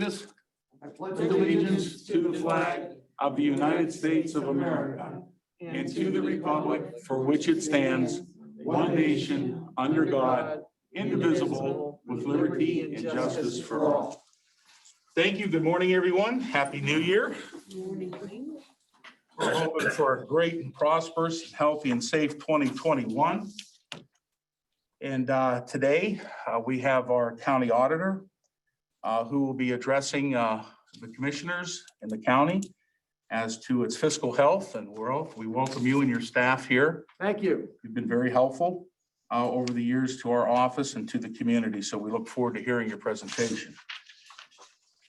lead us? I pledge allegiance to the flag of the United States of America and to the republic for which it stands, one nation, under God, indivisible, with liberty and justice for all. Thank you. Good morning, everyone. Happy New Year. We're hoping for a great and prosperous, healthy and safe 2021. And today we have our county auditor who will be addressing the commissioners in the county as to its fiscal health, and we welcome you and your staff here. Thank you. You've been very helpful over the years to our office and to the community, so we look forward to hearing your presentation.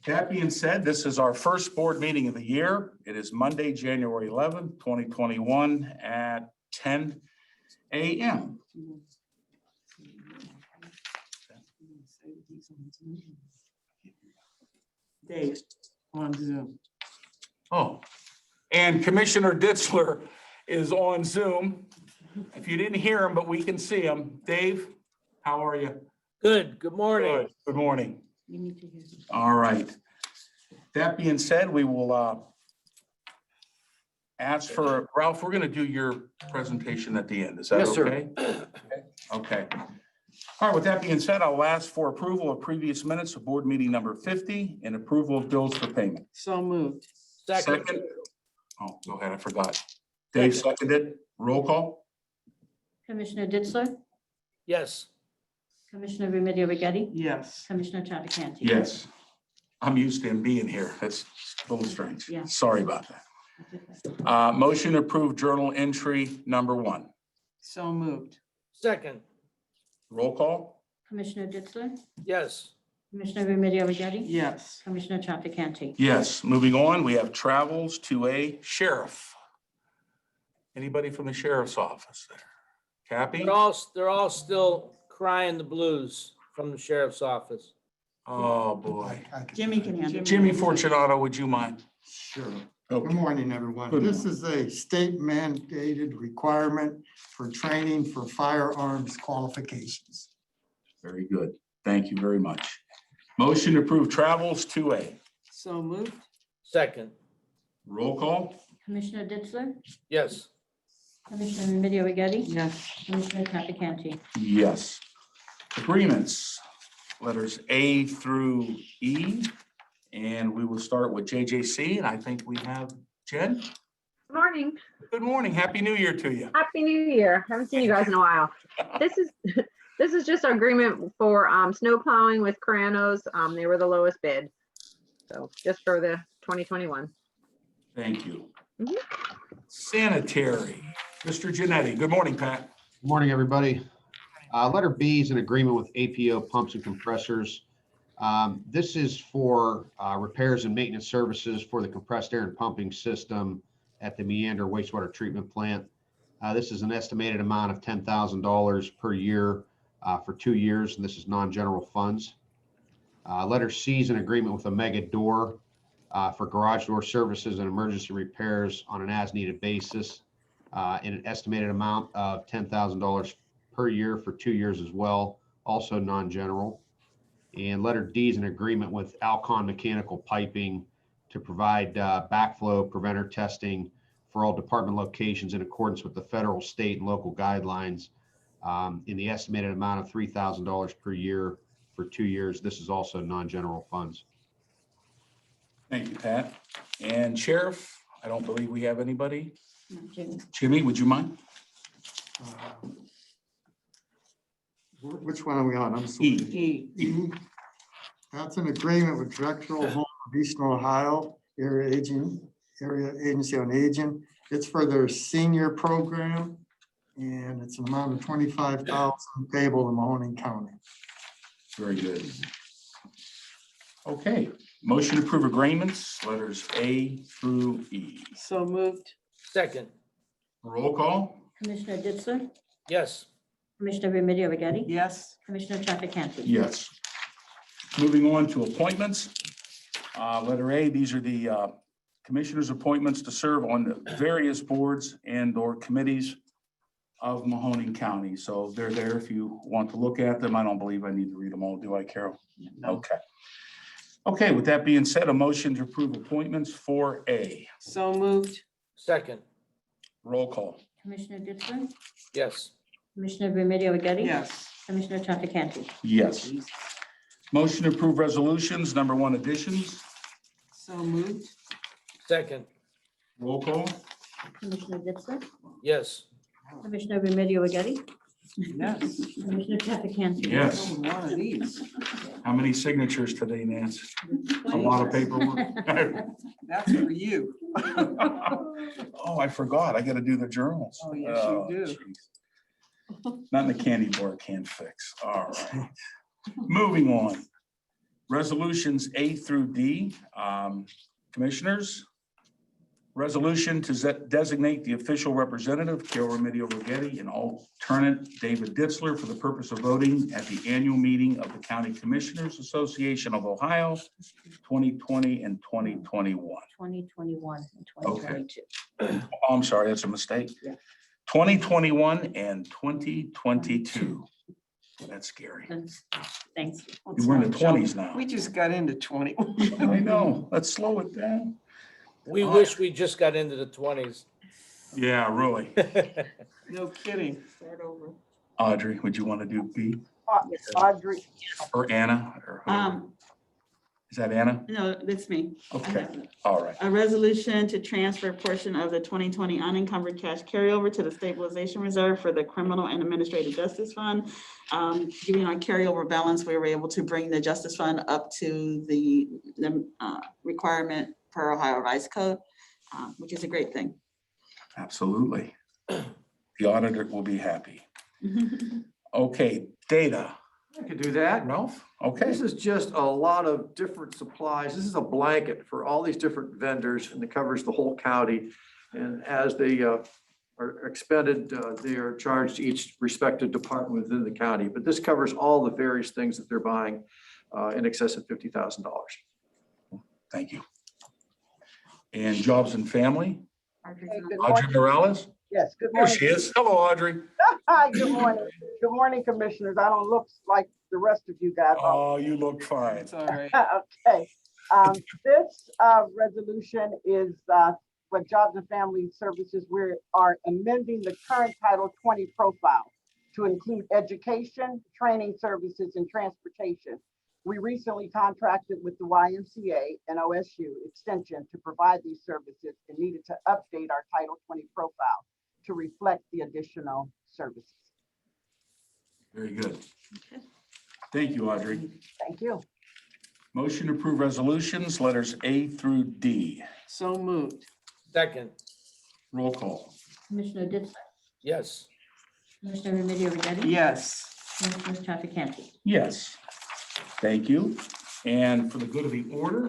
That being said, this is our first board meeting of the year. It is Monday, January 11th, 2021 at 10 a.m. Dave on Zoom. Oh, and Commissioner Ditzler is on Zoom. If you didn't hear him, but we can see him. Dave, how are you? Good. Good morning. Good morning. You need to hear him. All right. That being said, we will ask for, Ralph, we're going to do your presentation at the end. Is that Yes, sir. okay? Okay. All right. With that being said, I'll ask for approval of previous minutes of board meeting number 50 and approval of bills for payment. So moved. Second. Oh, go ahead. I forgot. Dave seconded. Roll call. Commissioner Ditzler, Yes. Commissioner Remedy Agati, Yes. Commissioner Trafficante. Yes. I'm used to him being here. That's a little strange. Yeah. Sorry about that. Motion to approve journal entry number 1. So moved. Second. Roll call. Commissioner Ditzler, Yes. Commissioner Remedy Agati, Yes. Commissioner Trafficante. Yes. Moving on, we have travels to a sheriff. Anybody from the sheriff's office there? Cappy? They're all still crying the blues from the sheriff's office. Oh, boy. Jimmy can handle it. Jimmy Fortunato, would you mind? Sure. Okay. Good morning, everyone. Good This is a state mandated requirement for training for firearms qualifications. Very good. Thank you very much. Motion to approve travels to a. So moved. Second. Roll call. Commissioner Ditzler, Yes. Commissioner Remedy Agati, Yes. Commissioner Trafficante. Yes. Agreements, letters A through E. And we will start with JJC, and I think we have Jen. Good morning. Good morning. Happy New Year to you. Happy New Year. Haven't seen you guys in a while. This is just our agreement for snow plowing with Caranos. They were the lowest bid. So just for the 2021. Thank you. Mhm. Sanitary, Mr. Genetti. Good morning, Pat. Good morning, everybody. Letter B is an agreement with APO pumps and compressors. This is for repairs and maintenance services for the compressed air and pumping system at the Meander wastewater treatment plant. This is an estimated amount of $10,000 per year for 2 years, and this is non-general funds. Letter C is an agreement with Omega Door for garage door services and emergency repairs on an as-needed basis in an estimated amount of $10,000 per year for 2 years as well, also non-general. And letter D is an agreement with Alcon Mechanical Piping to provide backflow preventer testing for all department locations in accordance with the federal, state, and local guidelines in the estimated amount of $3,000 per year for 2 years. This is also non-general funds. Thank you, Pat. And Sheriff, I don't believe we have anybody. No, Jimmy. Jimmy, would you mind? Which one are we on? I'm sorry. E. E. That's an agreement with Directional Home of Eastern Ohio Area Agency on Aging. It's for their senior program, and it's an amount of $25,000 payable to Mahoning County. Very good. Okay, motion to approve agreements, letters A through E. So moved. Second. Roll call. Commissioner Ditzler, Yes. Commissioner Remedy Agati, Yes. Commissioner Trafficante. Yes. Moving on to appointments. Letter A, these are the commissioners' appointments to serve on the various boards and or committees of Mahoning County. So they're there if you want to look at them. I don't believe I need to read them all, do I, Carol? Okay. Okay, with that being said, a motion to approve appointments 4A. So moved. Second, Roll call. Commissioner Ditzler? yes. Commissioner Remedy Agati? Yes. Commissioner Trafficante? Yes. Motion to approve resolutions, number 1 additions. So moved. Second, Roll call. Commissioner Ditzler? yes. Commissioner Remedy Agati? Yes. Commissioner Trafficante? Yes. Oh, one of these. How many signatures today, Nance? A lot of paperwork. That's for you. Oh, I forgot. I got to do the journals. Oh, yes, you do. Geez. Not in the candy bar can't fix. All right. Moving on. Resolutions A through D. Commissioners. Resolution to designate the official representative, Carol Remedy Rigetti, and alternate David Ditzler for the purpose of voting at the annual meeting of the County Commissioners Association of Ohio, 2020 and 2021. 2021 and Okay. 2022. Oh, I'm sorry, that's a mistake. Yeah. 2021 and 2022. That's scary. Thanks. We're in the 20s now. We just got into 20. I know. Let's slow it down. We wish we just got into the 20s. Yeah, really. No kidding. Start over. Audrey, would you want to do B Audrey, or Anna? Or whoever? Is that Anna? no, that's me. Okay, all right. A resolution to transfer a portion of the 2020 unencumbered cash carryover to the stabilization reserve for the criminal and administrative justice fund. Given our carryover balance, we were able to bring the justice fund up to the requirement per Ohio Revised Code, which is a great thing. Absolutely. The auditor will be happy. Okay, data. I could do that. Ralph? Okay, This is just a lot of different supplies. This is a blanket for all these different vendors and it covers the whole county. And as they are expended, they are charged to each respective department within the county. But this covers all the various things that they're buying in excess of $50,000. thank you. And jobs and family, Audrey's Hey, on. good Audrey Morales? Yes, good There she is. Hello, Audrey. Hi, good morning. Good morning, commissioners. I don't look like the rest of you guys. Oh, you look fine. It's all right. Okay. This resolution is for Jobs and Family Services. We are amending the current Title 20 profile to include education, training services, and transportation. We recently contracted with the YMCA and OSU Extension to provide these services and needed to update our Title 20 profile to reflect the additional services. Very good. Thank you, Audrey. Thank you. Motion to approve resolutions, letters A through D. So moved. Second, Roll call. Commissioner Ditzler? yes. Commissioner Remedy Agati? Yes. Commissioner Trafficante? Yes. Thank you. And for the good of the order,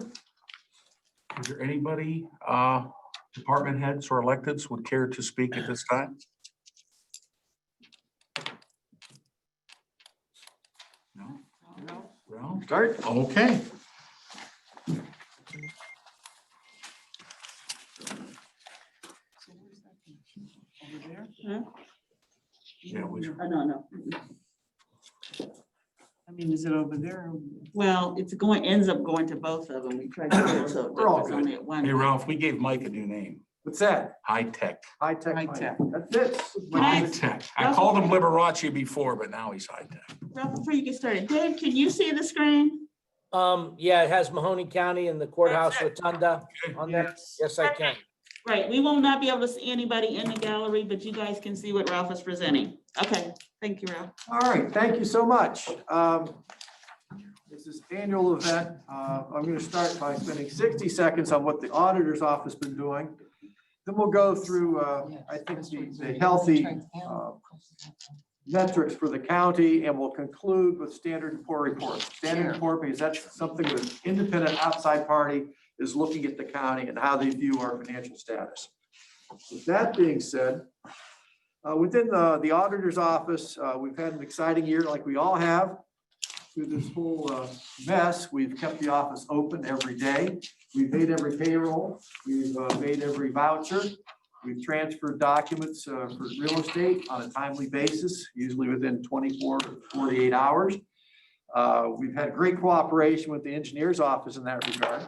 is there anybody, department heads or electeds would care to speak at this time? No? Well, Start. okay. Over there? Huh? Yeah, which, No. I mean, is it over there? or- Well, ends up going to both of them. We tried to do it so We're all it's good. only at one. hey, Ralph, we gave Mike a new name, What's that? High Tech. High tech. High tech. That fits. High Tech. I called him Liberace before, but now he's High Tech. Ralph, before you get started, Dave, can you see the screen? Yeah, it has Mahoning County and the courthouse rotunda on there. Yes. Yes, I can. Right, we will not be able to see anybody in the gallery, but you guys can see what Ralph is presenting. Okay, thank you, Ralph. All right, thank you so much. This is annual event. I'm going to start by spending 60 seconds on what the auditor's office has been doing. Then we'll go through, I think, the healthy metrics for the county, and we'll conclude with standard report reports. Standard report means that's something that an independent outside party is looking at the county and how they view our financial status. With that being said, within the auditor's office, we've had an exciting year like we all have. Through this whole mess, we've kept the office open every day. We've made every payroll. We've made every voucher. We've transferred documents for real estate on a timely basis, usually within 24 to 48 hours. We've had great cooperation with the engineer's office in that regard.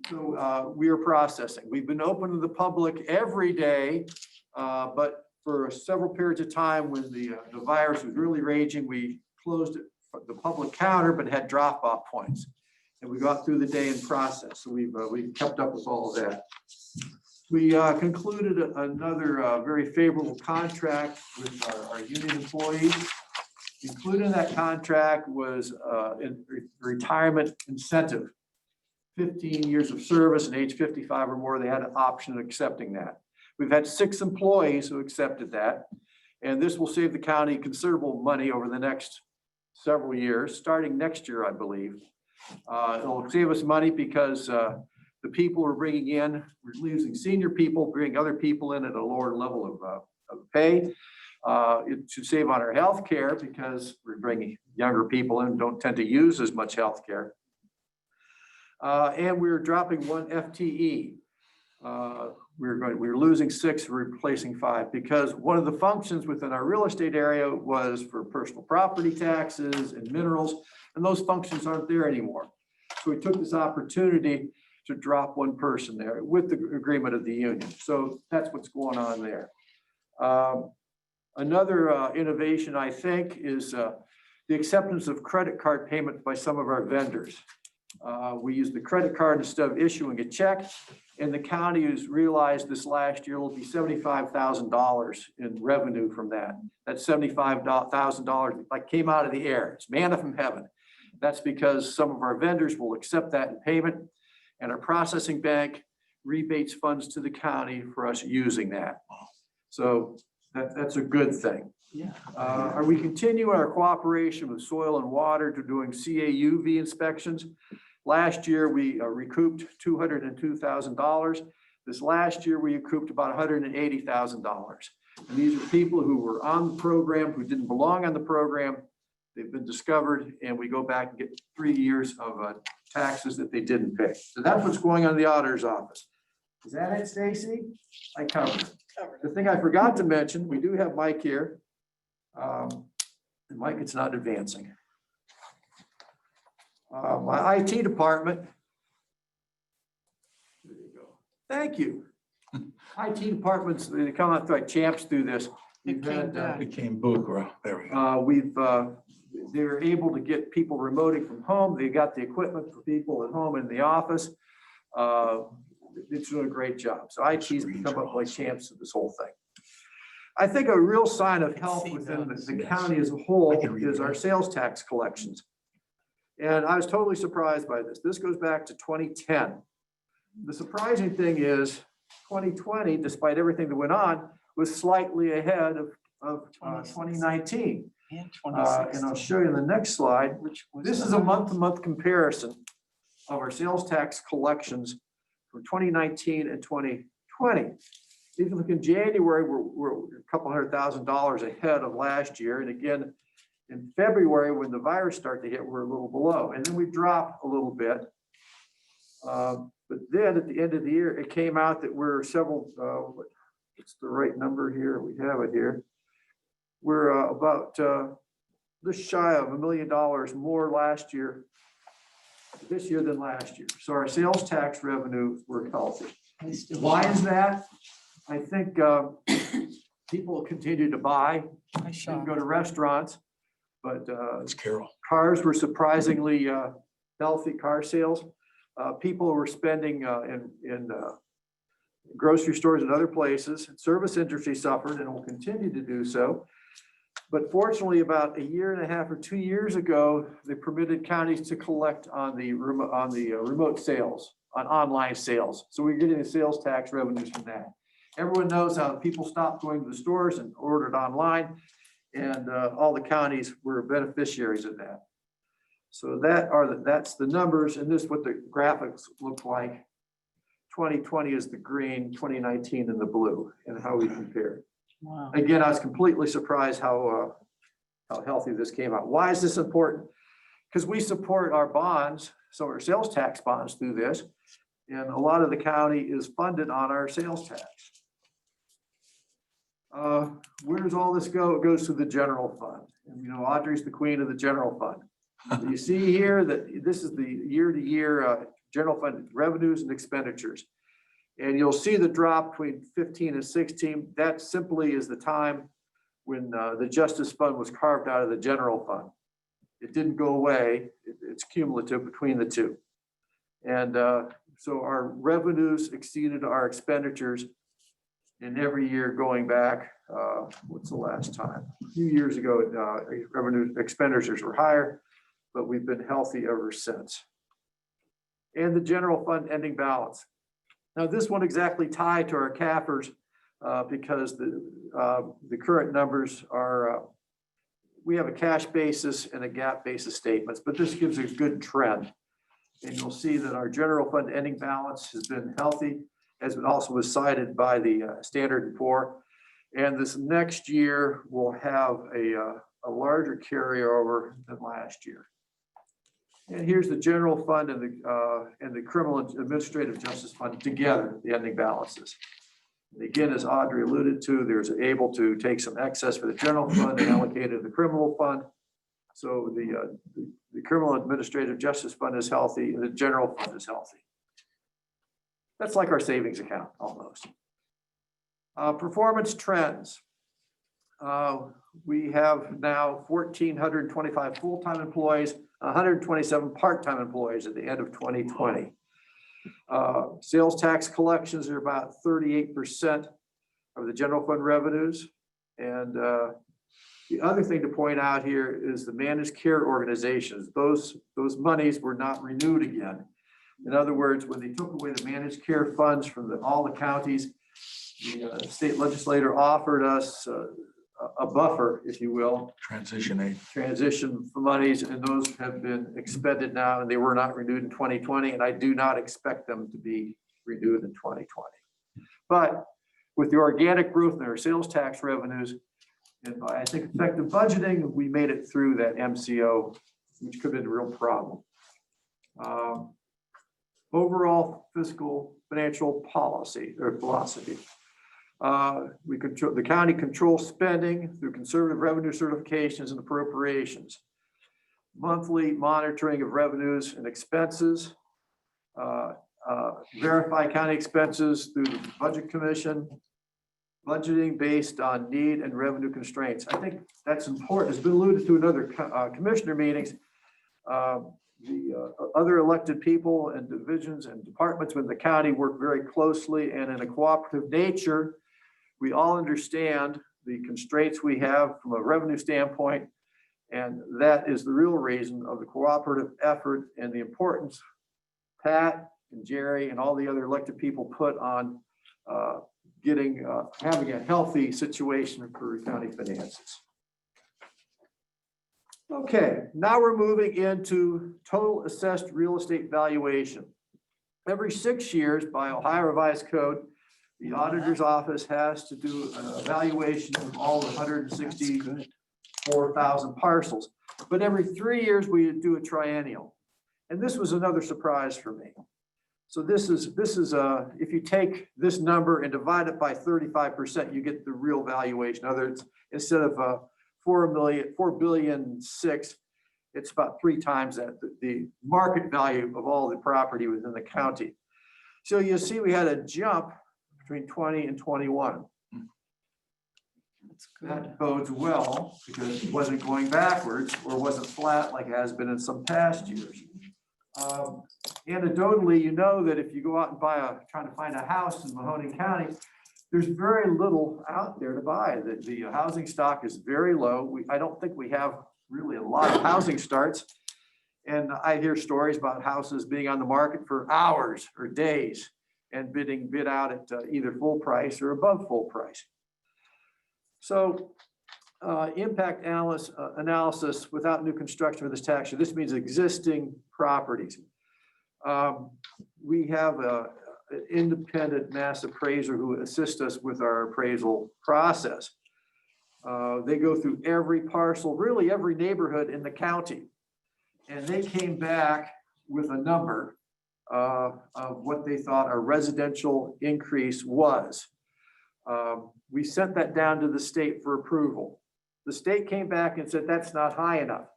So we are processing. We've been open to the public every day, but for several periods of time when the virus was really raging, we closed the public counter, but had drop-off points. And we got through the day in process. So we've kept up with all of that. We concluded another very favorable contract with our union employees. Included in that contract was a retirement incentive. 15 years of service and age 55 or more, they had an option of accepting that. We've had 6 employees who accepted that. And this will save the county considerable money over the next several years, starting next year, I believe. It'll save us money because the people we're bringing in, we're losing senior people, bringing other people in at a lower level of pay. It should save on our health care because we're bringing younger people in, don't tend to use as much health care. And we're dropping 1 FTE. We're losing 6, replacing 5, because one of the functions within our real estate area was for personal property taxes and minerals, and those functions aren't there anymore. So we took this opportunity to drop 1 person there with the agreement of the union. So that's what's going on there. Another innovation, I think, is the acceptance of credit card payment by some of our vendors. We use the credit card instead of issuing a check, and the county has realized this last year will be $75,000 in revenue from that. That $75,000 like came out of the air. It's manna from heaven. That's because some of our vendors will accept that in payment, and our processing bank rebates funds to the county for us using that. So that's a good thing. Yeah. Are we continuing our cooperation with Soil and Water to doing CAUV inspections? Last year, we recouped $202,000. This last year, we recouped about $180,000. And these are people who were on the program, who didn't belong on the program. They've been discovered, and we go back and get 3 years of taxes that they didn't pay. So that's what's going on in the auditor's office. Is that it, Stacy? I covered it. The thing I forgot to mention, we do have Mike here. And Mike, it's not advancing. My IT department. There you go. Thank you. IT departments, they come out like champs through this. We've had, Became Bukra. There we go. they were able to get people remoting from home. They got the equipment for people at home in the office. It's doing a great job. So IT's become up like champs of this whole thing. I think a real sign of health within the county as a whole is our sales tax collections. And I was totally surprised by this. This goes back to 2010. The surprising thing is 2020, despite everything that went on, was slightly ahead of 2019. And And I'll show you in the next slide. This is a month-to-month comparison of our sales tax collections from 2019 and 2020. If you look in January, we're a couple $100,000 ahead of last year. And again, in February, when the virus started to hit, we're a little below. And then we dropped a little bit. But then at the end of the year, it came out that we're several, what's the right number here? We have it here. We're about just shy of $1 million more last year, this year than last year. So our sales tax revenues were healthy. Why is that? I think people continue to buy, and go to restaurants, but That's Carol. cars were surprisingly healthy car sales. People were spending in grocery stores and other places. Service industry suffered and will continue to do so. But fortunately, about 1.5 years or 2 years ago, they permitted counties to collect on the remote sales, on online sales. So we're getting the sales tax revenues from that. Everyone knows how people stopped going to the stores and ordered online, and all the counties were beneficiaries of that. So that's the numbers, and this is what the graphics look like. 2020 is the green, 2019 in the blue, and how we compare. Wow. Again, I was completely surprised how healthy this came out. Why is this important? Because we support our bonds, so our sales tax bonds through this, and a lot of the county is funded on our sales tax. Where does all this go? It goes to the general fund. And you know, Audrey's the queen of the general fund. You see here that this is the year-to-year general fund revenues and expenditures. And you'll see the drop between 15 and 16. That simply is the time when the Justice Fund was carved out of the general fund. It didn't go away. It's cumulative between the two. And so our revenues exceeded our expenditures in every year going back. What's the last time? A few years ago, revenue expenditures were higher, but we've been healthy ever since. And the general fund ending balance. Now, this won't exactly tie to our CAFRs because the current numbers are, we have a cash basis and a GAAP basis statements, but this gives a good trend. And you'll see that our general fund ending balance has been healthy, as it also was cited by the Standard & Poor's. And this next year will have a larger carryover than last year. And here's the general fund and the criminal and administrative justice fund together, the ending balances. And again, as Audrey alluded to, there's able to take some excess for the general fund and allocate it to the criminal fund. So the criminal administrative justice fund is healthy and the general fund is healthy. That's like our savings account almost. Performance trends. We have now 1,425 full-time employees, 127 part-time employees at the end of 2020. Sales tax collections are about 38% of the general fund revenues. And the other thing to point out here is the managed care organizations. Those monies were not renewed again. In other words, when they took away the managed care funds from all the counties, the state legislator offered us a buffer, if you will. Transition aid. Transition monies, and those have been expended now, and they were not renewed in 2020, and I do not expect them to be renewed in 2020. But with the organic growth in our sales tax revenues, and by, I think, effective budgeting, we made it through that MCO, which could have been a real problem. Overall fiscal financial policy or philosophy. The county controls spending through conservative revenue certifications and appropriations. Monthly monitoring of revenues and expenses. Verify county expenses through the budget commission. Budgeting based on need and revenue constraints. I think that's important. It's been alluded to in other commissioner meetings. The other elected people and divisions and departments within the county work very closely and in a cooperative nature. We all understand the constraints we have from a revenue standpoint, and that is the real reason of the cooperative effort and the importance Pat and Jerry and all the other elected people put on having a healthy situation for county finances. Okay, now we're moving into total assessed real estate valuation. Every 6 years by Ohio Revised Code, the auditor's office has to do an evaluation of all the 164,000 parcels. But every 3 years we do a triennial. And this was another surprise for me. So this is if you take this number and divide it by 35%, you get the real valuation. In other words, instead of 4.6 billion, it's about 3 times that, the market value of all the property within the county. So you see we had a jump between 20 and 21. That's good. That bodes well because it wasn't going backwards or wasn't flat like it has been in some past years. Anecdotally, you know that if you go out and trying to find a house in Mahoning County, there's very little out there to buy. The housing stock is very low. I don't think we have really a lot of housing starts. And I hear stories about houses being on the market for hours or days and bid out at either full price or above full price. So impact analysis without new construction for this tax year. This means existing properties. We have an independent mass appraiser who assists us with our appraisal process. They go through every parcel, really every neighborhood in the county. And they came back with a number of what they thought our residential increase was. We sent that down to the state for approval. The state came back and said, that's not high enough.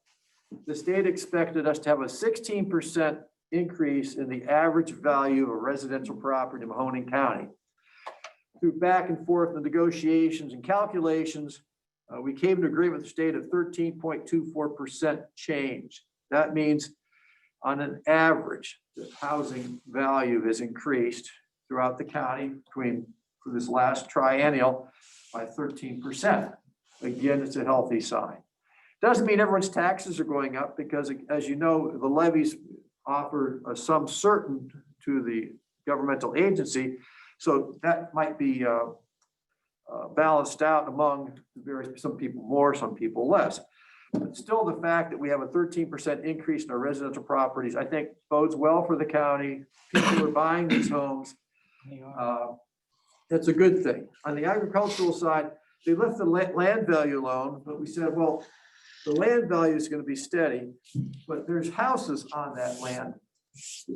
the state expected us to have a 16% increase in the average value of a residential property in Mahoning County. Through back and forth negotiations and calculations, we came to agreement with the state of 13.24% change. That means on an average, the housing value has increased throughout the county for this last triennial by 13%. Again, it's a healthy sign. Doesn't mean everyone's taxes are going up because, as you know, the levies offer a sum certain to the governmental agency. So that might be balanced out among some people more, some people less. But still, the fact that we have a 13% increase in our residential properties, I think bodes well for the county. People are buying these homes. That's a good thing. On the agricultural side, they left the land value alone, but we said, well, the land value is going to be steady, but there's houses on that land,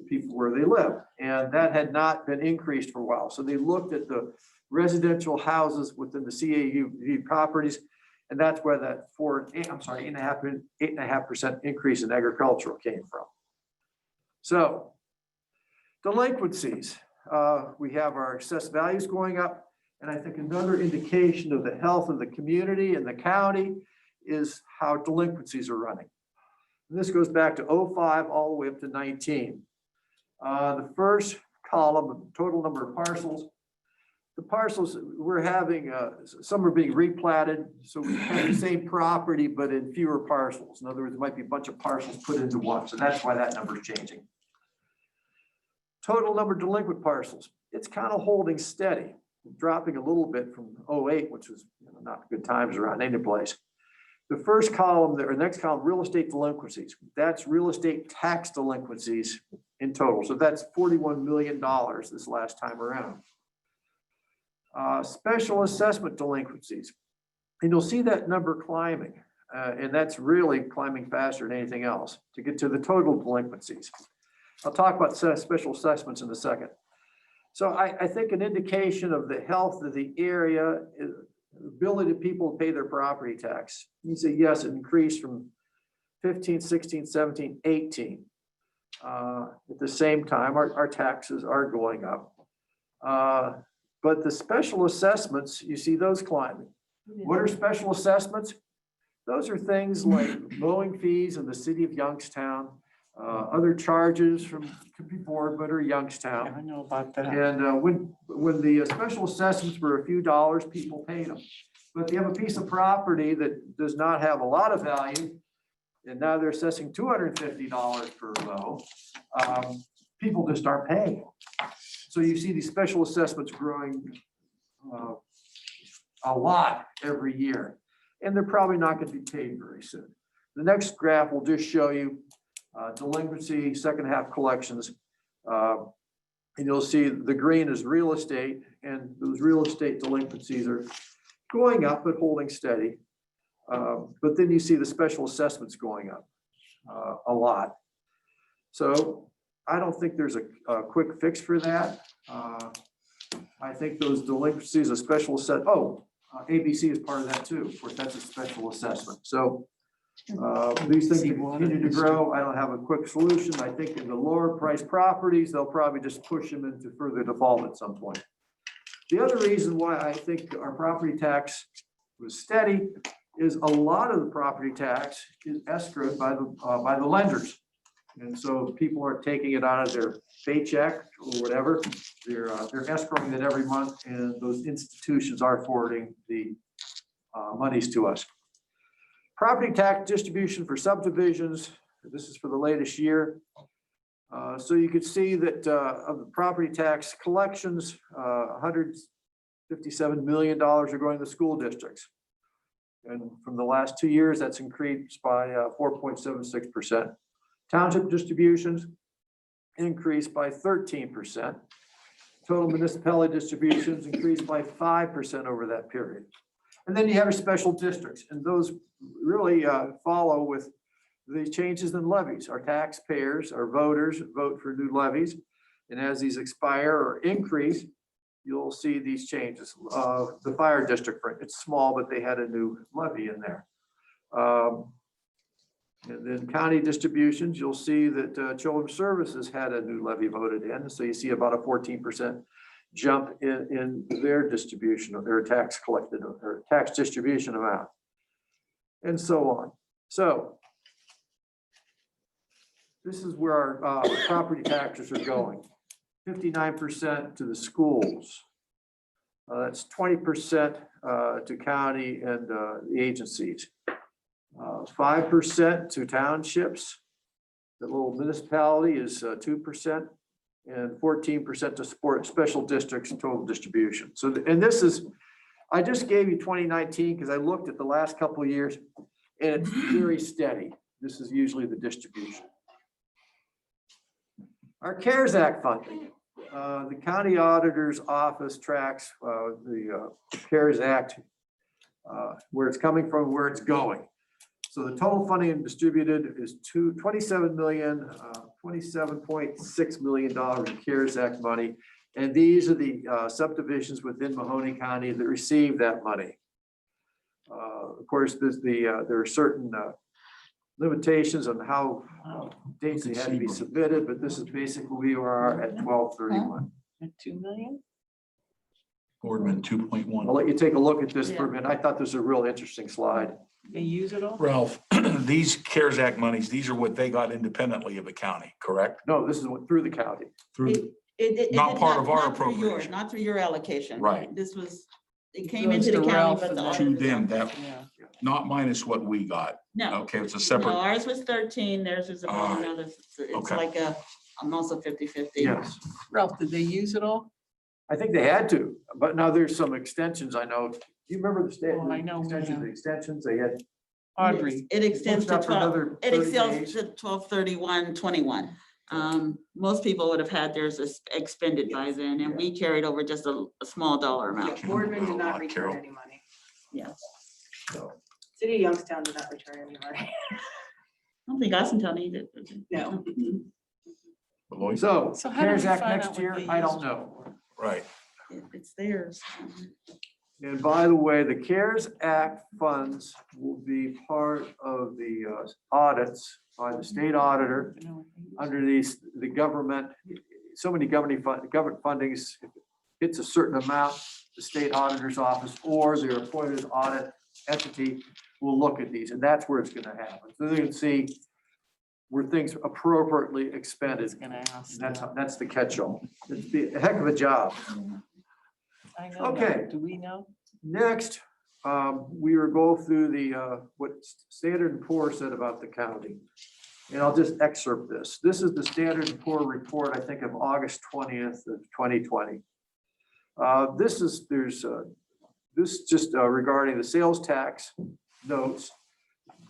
people where they live, and that had not been increased for a while. So they looked at the residential houses within the CAUV properties, and that's where that 8.5% increase in agricultural came from. So delinquencies, we have our assessed values going up, and I think another indication of the health of the community and the county is how delinquencies are running. And this goes back to 05 all the way up to 19. The first column, total number of parcels. The parcels we're having, some are being replatted, so we have the same property, but in fewer parcels. In other words, there might be a bunch of parcels put into one, so that's why that number is changing. Total number of delinquent parcels, it's kind of holding steady, dropping a little bit from 08, which was not good times around any place. The first column there, or next column, real estate delinquencies. That's real estate tax delinquencies in total. So that's $41 million this last time around. Special assessment delinquencies. And you'll see that number climbing. And that's really climbing faster than anything else to get to the total delinquencies. I'll talk about special assessments in a second. So I think an indication of the health of the area is the ability of people to pay their property tax. You say, yes, it increased from 15, 16, 17, 18. At the same time, our taxes are going up. But the special assessments, you see those climbing. What are special assessments? Those are things like mowing fees in the city of Youngstown, other charges from, could be Boardman or Youngstown. I know about that. And when the special assessments were a few dollars, people paid them. But if you have a piece of property that does not have a lot of value, and now they're assessing $250 per low, people just aren't paying. So you see these special assessments growing a lot every year, and they're probably not going to be paid very soon. The next graph will just show you delinquency, second half collections. And you'll see the green is real estate, and those real estate delinquencies are going up but holding steady. But then you see the special assessments going up a lot. So I don't think there's a quick fix for that. I think those delinquencies, a special ABC is part of that too. Of course, that's a special assessment. So these things continue to grow. I don't have a quick solution. I think in the lower price properties, they'll probably just push them into further default at some point. The other reason why I think our property tax was steady is a lot of the property tax is escrowed by the lenders. And so people aren't taking it out of their paycheck or whatever. They're escrowing it every month, and those institutions are forwarding the monies to us. Property tax distribution for subdivisions. This is for the latest year. So you could see that of the property tax collections, $157 million are going to school districts. And from the last 2 years, that's increased by 4.76%. Township distributions increased by 13%. Total municipality distributions increased by 5% over that period. And then you have your special districts, and those really follow with the changes in levies. Our taxpayers, our voters vote for new levies, and as these expire or increase, you'll see these changes. The fire district, it's small, but they had a new levy in there. And then county distributions, you'll see that Children's Services had a new levy voted in. So you see about a 14% jump in their distribution of their tax collected or tax distribution amount. And so on. So this is where our property taxes are going. 59% to the schools. That's 20% to county and the agencies. 5% to townships. The little municipality is 2%, and 14% to support special districts total distribution. So, and this is, I just gave you 2019 because I looked at the last couple of years and it's very steady. This is usually the distribution. Our CARES Act funding. The county auditor's office tracks the CARES Act, where it's coming from, where it's going. So the total funding distributed is $27.6 million in CARES Act money. And these are the subdivisions within Mahoning County that receive that money. Of course, there are certain limitations on how dates they had to be submitted, but this is basically where we are at 12/31. At 2 million? Boardman 2.1. I'll let you take a look at this for a minute. I thought this was a real interesting slide. They use it all? Ralph, these CARES Act monies, these are what they got independently of the county, correct? No, this is what through the county. Through, It Not did part of our not through yours, appropriation. Not through your allocation. Right. This was, it It came goes into the to county, Ralph but and the then- to auditors. them, that, Yeah. not minus what we got. No, Okay, it's a no, separate, ours was 13, theirs is about Alright. another, it's Okay. like almost a 50-50. Yes, Ralph, did they use it all? I think they had to, but now there's some extensions. I know. Do you remember the state? Oh, I know, Extensions, yeah. the extensions they had. Audrey, It extends to Booked up for 12, another it 30 extends days. to 12/31/21. Most people would have had theirs expended by then, and we carried over just a small dollar amount. Boardman did not Carol. return any money. Yes. So, City of Youngstown did not return any money. I don't think Austintown needed. No. Lloyd? so So how do CARES we Act find next out what year, they I don't used? know. Right. It's theirs. And by the way, the CARES Act funds will be part of the audits by the state auditor under the government. So many government fundings, it's a certain amount, the state auditor's office or their appointed audit entity will look at these, and that's where it's gonna happen. So they can see where things appropriately expended. it's gonna ask. And that's the catch-all. It's a heck of a job. I know. Okay. that. Do we know? Next, we will go through the what Standard & Poor said about the county. And I'll just excerpt this. This is the Standard & Poor report, I think, of August 20th of 2020. This is just regarding the sales tax notes,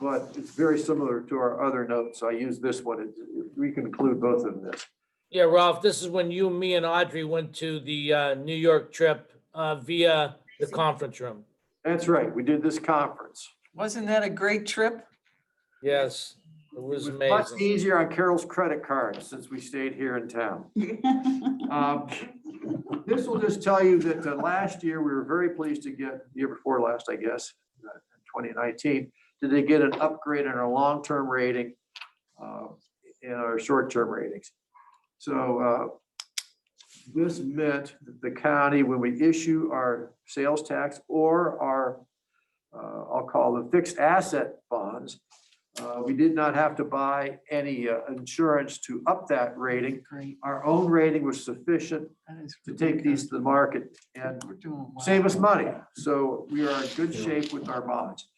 but it's very similar to our other notes. So I use this one. We can include both of this. Yeah, Ralph, this is when you, me, and Audrey went to the New York trip via the conference room. That's right. We did this conference. Wasn't that a great trip? Yes, it was Much amazing. easier on Carol's credit card since we stayed here in town. This will just tell you that last year, we were very pleased to get, the year before last, I guess, 2019, did they get an upgrade in our long-term rating and our short-term ratings. So this meant that the county, when we issue our sales tax or our, I'll call them fixed asset bonds, we did not have to buy any insurance to up that rating. Great. Our own rating was sufficient That is to really take these good. to the market and We're doing well. save us money. So we are in good shape with our bonds.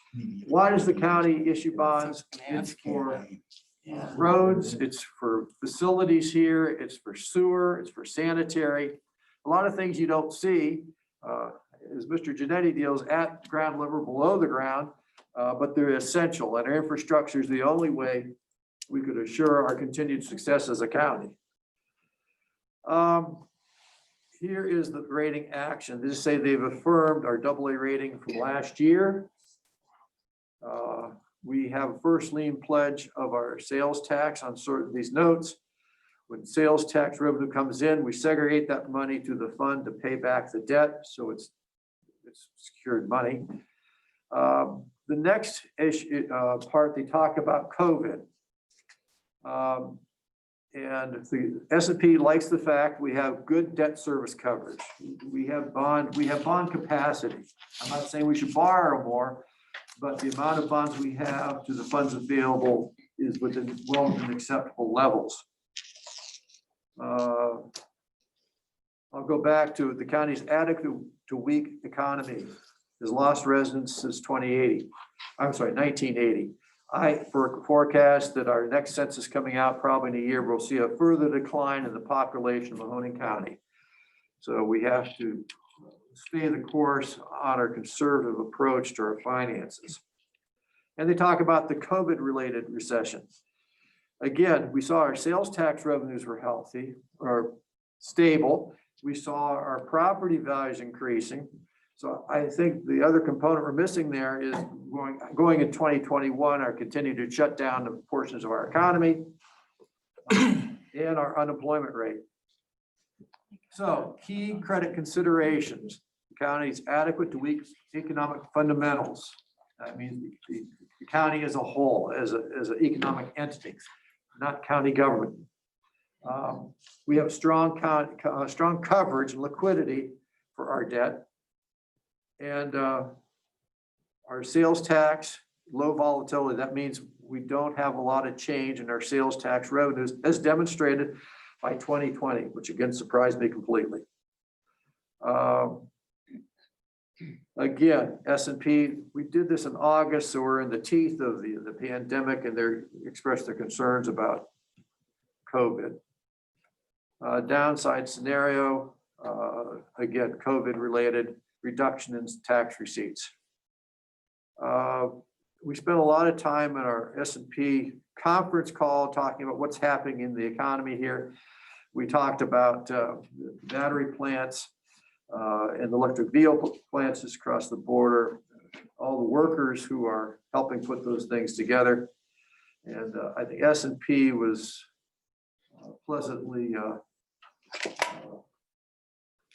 Why does the county issue bonds? It's for Yeah. roads, it's for facilities here, it's for sewer, it's for sanitary. A lot of things you don't see, as Mr. Genetti deals at ground level, below the ground, but they're essential, and our infrastructure is the only way we could assure our continued success as a county. Here is the rating action. They just say they've affirmed our AA rating from last year. We have a first lien pledge of our sales tax on certain of these notes. When sales tax revenue comes in, we segregate that money to the fund to pay back the debt, so it's secured money. The next issue, part, they talk about COVID. And the S&P likes the fact we have good debt service coverage. We have bond capacity. I'm not saying we should borrow more, but the amount of bonds we have to the funds available is within acceptable levels. I'll go back to the county's adequate to weak economy has lost residents since 1980. I forecast that our next census coming out probably in a year, we'll see a further decline in the population of Mahoning County. So we have to stay the course on our conservative approach to our finances. And they talk about the COVID-related recession. Again, we saw our sales tax revenues were healthy or stable. We saw our property values increasing. So I think the other component we're missing there is going in 2021, our continuing to shut down the portions of our economy and our unemployment rate. So key credit considerations, the county's adequate to weak economic fundamentals. That means the county as a whole, as an economic entity, not county government. We have strong coverage and liquidity for our debt. And our sales tax, low volatility, that means we don't have a lot of change in our sales tax revenues as demonstrated by 2020, which again surprised me completely. Again, S&P, we did this in August, so we're in the teeth of the pandemic, and they expressed their concerns about COVID. Downside scenario, again, COVID related, reduction in tax receipts. We spent a lot of time in our S&P conference call talking about what's happening in the economy here. We talked about battery plants and electric vehicle plants across the border, all the workers who are helping put those things together. And I think S&P was pleasantly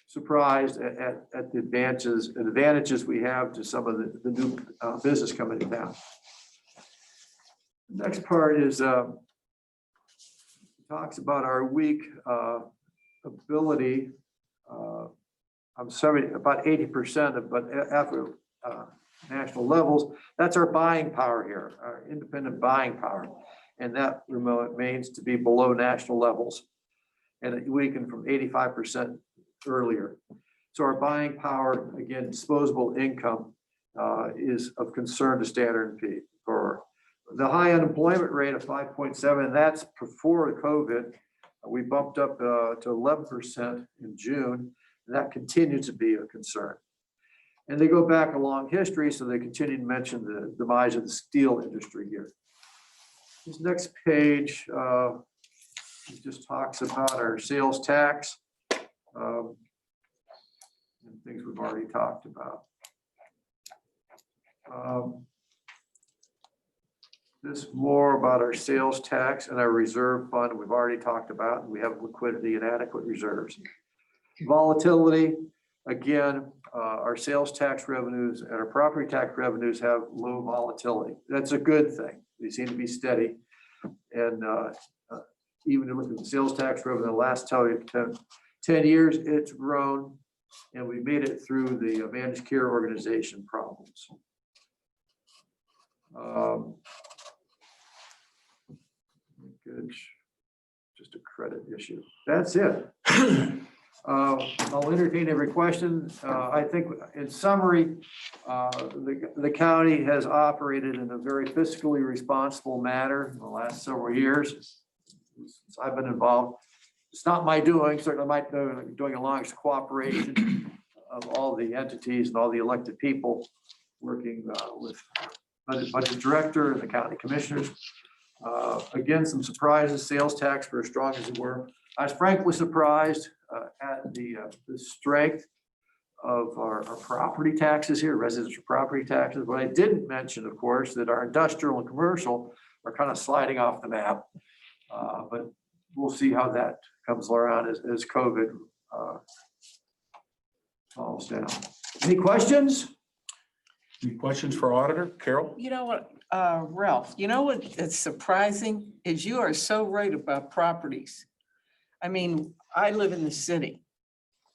surprised at the advantages we have to some of the new business coming in town. The next part is talks about our weak ability. I'm sorry, about 80% of, but after national levels, that's our buying power here, our independent buying power, and that remains to be below national levels, and it weakened from 85% earlier. So our buying power, again, disposable income is of concern to Standard & Poor's. For the high unemployment rate of 5.7, that's before COVID. We bumped up to 11% in June, and that continues to be a concern. And they go back a long history, so they continue to mention the demise of the steel industry here. This next page just talks about our sales tax. And things we've already talked about. This more about our sales tax and our reserve fund we've already talked about. We have liquidity and adequate reserves. Volatility, again, our sales tax revenues and our property tax revenues have low volatility. That's a good thing. They seem to be steady. And even to look at the sales tax revenue in the last 10 years, it's grown, and we made it through the managed care organization problems. Good. Just a credit issue. That's it. I'll entertain every question. I think in summary, the county has operated in a very fiscally responsible manner in the last several years since I've been involved. It's not my doing, certainly my doing along with cooperation of all the entities and all the elected people working with budget director and the county commissioners. Again, some surprises. Sales tax were as strong as they were. I was frankly surprised at the strength of our property taxes here, residential property taxes. What I didn't mention, of course, that our industrial and commercial are kind of sliding off the map. But we'll see how that comes around as COVID falls down. Any questions? Any questions for auditor? Carol? You know what, Ralph, you know what is surprising is you are so right about properties. I mean, I live in the city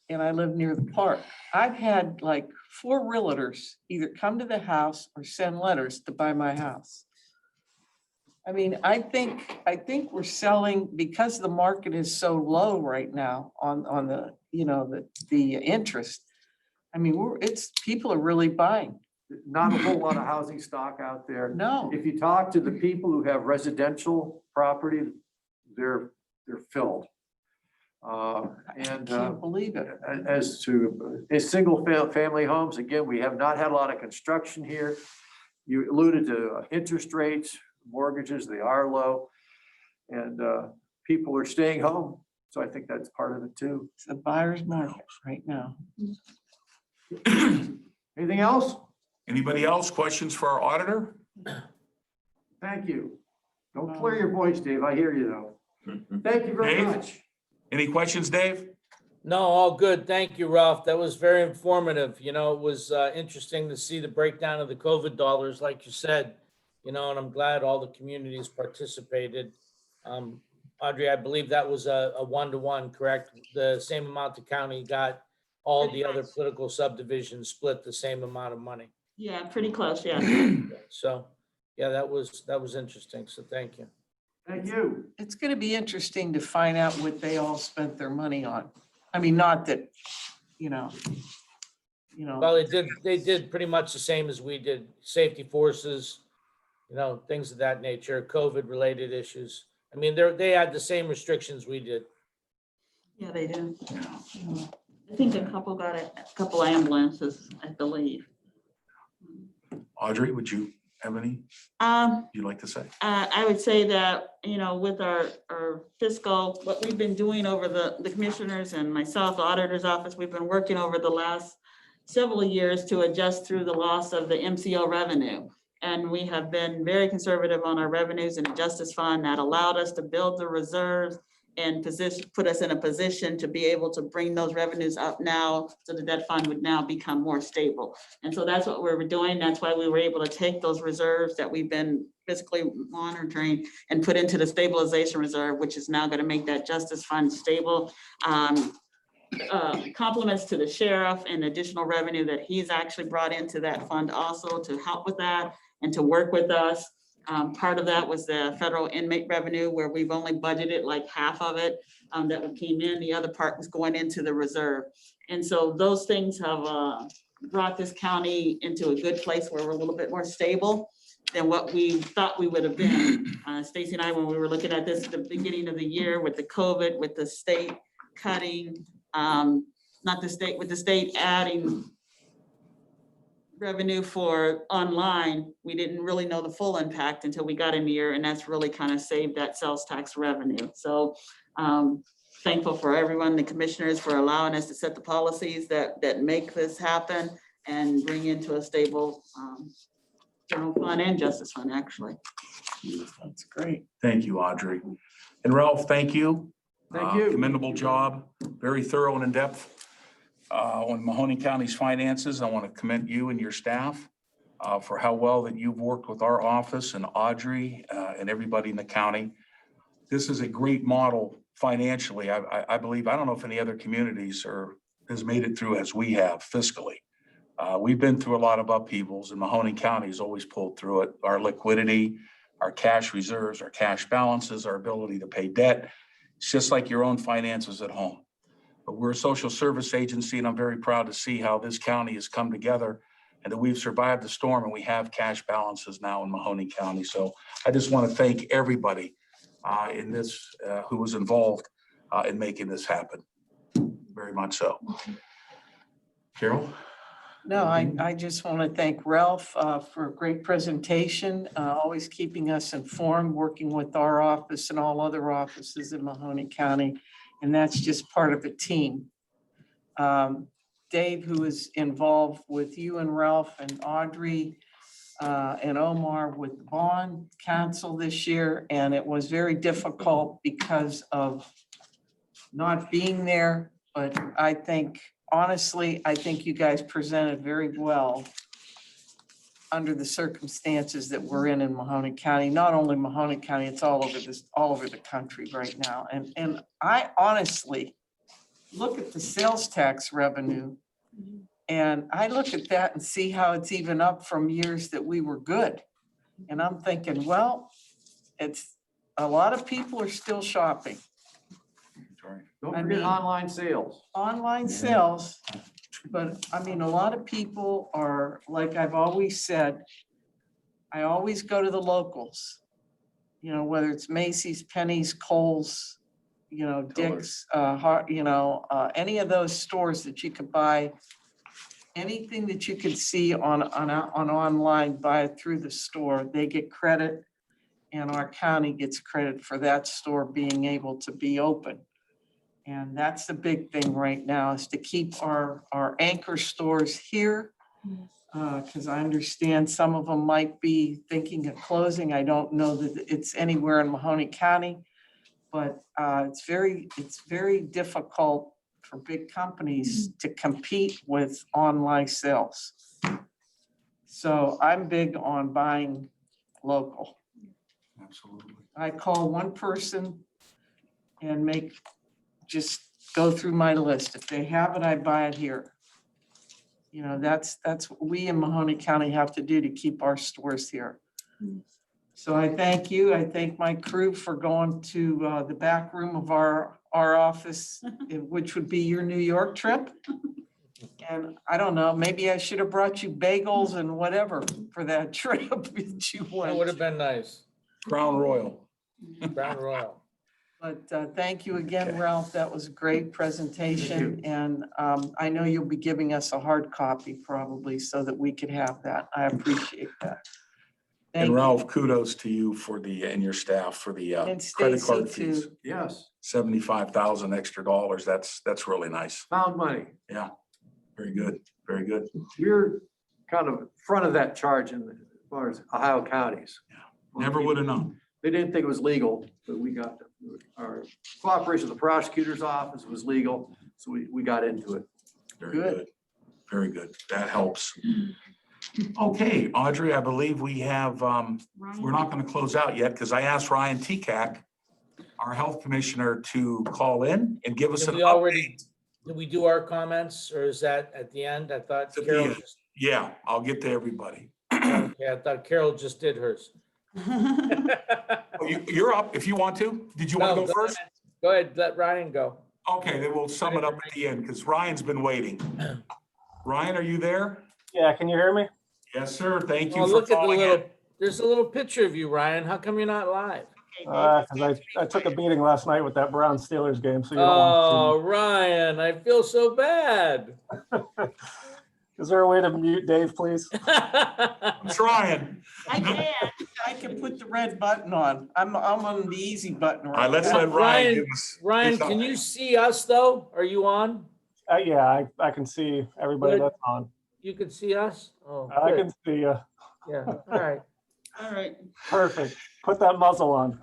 and I live near the park. I've had like 4 realtors either come to the house or send letters to buy my house. I mean, I think we're selling because the market is so low right now on the, you know, the interest. I mean, people are really buying. Not a whole lot of housing stock out there. No, If you talk to the people who have residential property, they're filled. I And can't believe it. as to single family homes, again, we have not had a lot of construction here. You alluded to interest rates, mortgages, they are low. And people are staying home. So I think that's part of it too. It's a buyer's market right now. Anything else? Anybody else? Questions for our auditor? Thank you. Don't clear your voice, Dave. I hear you though. Thank you very Dave? much. Any questions, Dave? No, all good. Thank you, Ralph. That was very informative. You know, it was interesting to see the breakdown of the COVID dollars, like you said, you know, and I'm glad all the communities participated. Audrey, I believe that was a 1-to-1, correct? The same amount the county got, all the other political subdivisions split the same amount of money. Yeah, pretty close, yeah. So, yeah, that was interesting. So thank you. Thank you. It's gonna be interesting to find out what they all spent their money on. I mean, not that, you know. Well, they did pretty much the same as we did, safety forces, you know, things of that nature, COVID related issues. I mean, they had the same restrictions we did. Yeah, they do. I think a couple got a couple ambulances, I believe. Audrey, would you have any you'd like to say? I would say that, you know, with our fiscal, what we've been doing over the commissioners and myself, the auditor's office, we've been working over the last several years to adjust through the loss of the MCO revenue. And we have been very conservative on our revenues in the justice fund that allowed us to build the reserves and put us in a position to be able to bring those revenues up now so that that fund would now become more stable. And so that's what we're doing. That's why we were able to take those reserves that we've been fiscally monitoring and put into the stabilization reserve, which is now going to make that justice fund stable. Compliments to the sheriff and additional revenue that he's actually brought into that fund also to help with that and to work with us. Part of that was the federal inmate revenue where we've only budgeted like half of it that came in. The other part was going into the reserve. And so those things have brought this county into a good place where we're a little bit more stable than what we thought we would have been. Stacy and I, when we were looking at this at the beginning of the year with the COVID, with the state cutting, not the state, with the state adding revenue for online, we didn't really know the full impact until we got in the year, and that's really kind of saved that sales tax revenue. So thankful for everyone, the commissioners, for allowing us to set the policies that make this happen and bring into a stable general fund and justice fund, actually. That's great. Thank you, Audrey. And Ralph, thank you. Thank you. Commendable job, very thorough and in-depth on Mahoning County's finances. I want to commend you and your staff for how well that you've worked with our office and Audrey and everybody in the county. This is a great model financially. I believe, I don't know if any other communities has made it through as we have fiscally. We've been through a lot of upheavals and Mahoning County has always pulled through it. Our liquidity, our cash reserves, our cash balances, our ability to pay debt. It's just like your own finances at home. But we're a social service agency, and I'm very proud to see how this county has come together and that we've survived the storm and we have cash balances now in Mahoning County. So I just want to thank everybody in this who was involved in making this happen. Very much so. Carol? No, I just want to thank Ralph for a great presentation, always keeping us informed, working with our office and all other offices in Mahoning County. And that's just part of a team. Dave, who is involved with you and Ralph and Audrey and Omar with the bond council this year. And it was very difficult because of not being there. But I think, honestly, I think you guys presented very well under the circumstances that we're in Mahoning County. Not only Mahoning County, it's all over the country right now. And I honestly look at the sales tax revenue, and I look at that and see how it's even up from years that we were good. And I'm thinking, well, it's, a lot of people are still shopping. Don't I forget mean- online sales. Online sales, but I mean, a lot of people are, like I've always said, I always go to the locals. You know, whether it's Macy's, Penny's, Kohl's, you know, Dick's, any of those stores that you could buy anything that you could see on online, buy it through the store, they get credit. And our county gets credit for that store being able to be open. And that's the big thing right now, is to keep our anchor stores here. Because I understand some of them might be thinking of closing. I don't know that it's anywhere in Mahoning County. But it's very difficult for big companies to compete with online sales. So I'm big on buying local. Absolutely. I call one person and just go through my list. If they have it, I buy it here. You know, that's what we in Mahoning County have to do to keep our stores here. So I thank you. I thank my crew for going to the back room of our office, which would be your New York trip. And I don't know, maybe I should have brought you bagels and whatever for that trip that you That would went. have been nice. Crown Royal. Crown Royal. But thank you again, Ralph. That was a great presentation. And I know you'll be giving us a hard copy probably so that we could have that. I appreciate that. Thank And you. Ralph, kudos to you and your staff for the And credit card Stacy fees. too. Yes, 75,000 extra dollars. That's really nice. found money. Yeah, very good, very good. We're kind of front of that charge as far as Ohio counties. Never would have known. They didn't think it was legal, but we got, our cooperation with the prosecutor's office was legal, so we got into it. Very Good. good. Very good. That helps. Okay, Audrey, I believe we have, we're not going to close out yet because I asked Ryan Tekak, our health commissioner, to call in and give us Did an we already, update. did we do our comments, or is that at the end? I thought It's at the Carol end. just, Yeah, I'll get to everybody. okay, I thought Carol just did hers. Oh, you're up if you want to. Did you want No, to go first? ahead. Go ahead, let Ryan go. Okay, then we'll sum it up at the end because Ryan's been waiting. Ryan, are you there? Yeah, can you hear me? Yes, sir. Thank Oh, you for look at the calling in. little, there's a little picture of you, Ryan. How come you're not live? Because I took a beating last night with that Brown Steelers game, so you don't want Oh, Ryan, I feel so bad. to see. Is there a way to mute Dave, please? I'm trying. I can put the red button on. I'm on the easy button. All right, let's now. let Ryan Ryan, give us. Ryan, his can update. you see us though? Are you on? Yeah, I can see everybody Good. that's on. You can see us? Oh, I good. can see you. Yeah, all right. All right. Perfect. Put that muzzle on.